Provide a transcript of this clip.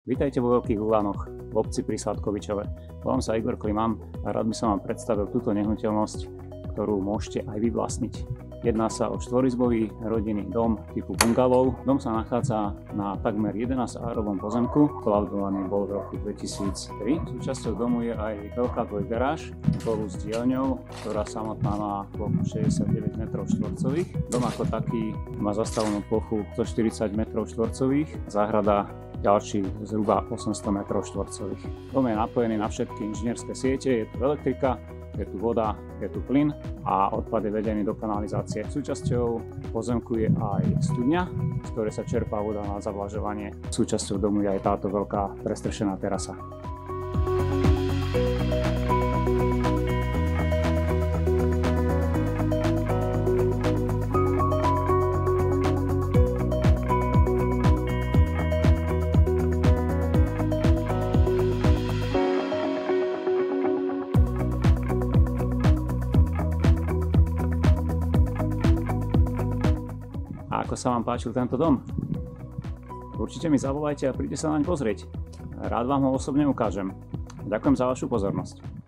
Vítajte vo Veľkých Hulanoch, v obci pri Sladkovičove. Volám sa Igor Kliman a rád by som vám predstavil túto nehnuteľnosť, ktorú môžete aj vy vlastniť. Jedná sa o štvorizbový rodinný dom typu bungalov. Dom sa nachádza na takmer 11-árovom pozemku, kolaudaný bol v roku 2003. Súčasťou domu je aj veľká dvojgaráž spolu s dielňou, ktorá samotná má plochu 69 m2. Dom ako taký má zastavenú plochu 140 m2, záhrada ďalší zhruba 800 m2. Dom je napojený na všetky inžinierské siete, je tu elektrika, je tu voda, je tu plyn a odpad je vedený do kanalizácie. Súčasťou pozemku je aj studňa, z ktorej sa čerpá voda na zavlažovanie. Súčasťou domu je aj táto veľká prestrešená terasa. A ako sa vám páčil tento dom? Určite mi zavolajte a príďte sa naň pozrieť. Rád vám ho osobne ukážem. Ďakujem za vašu pozornosť.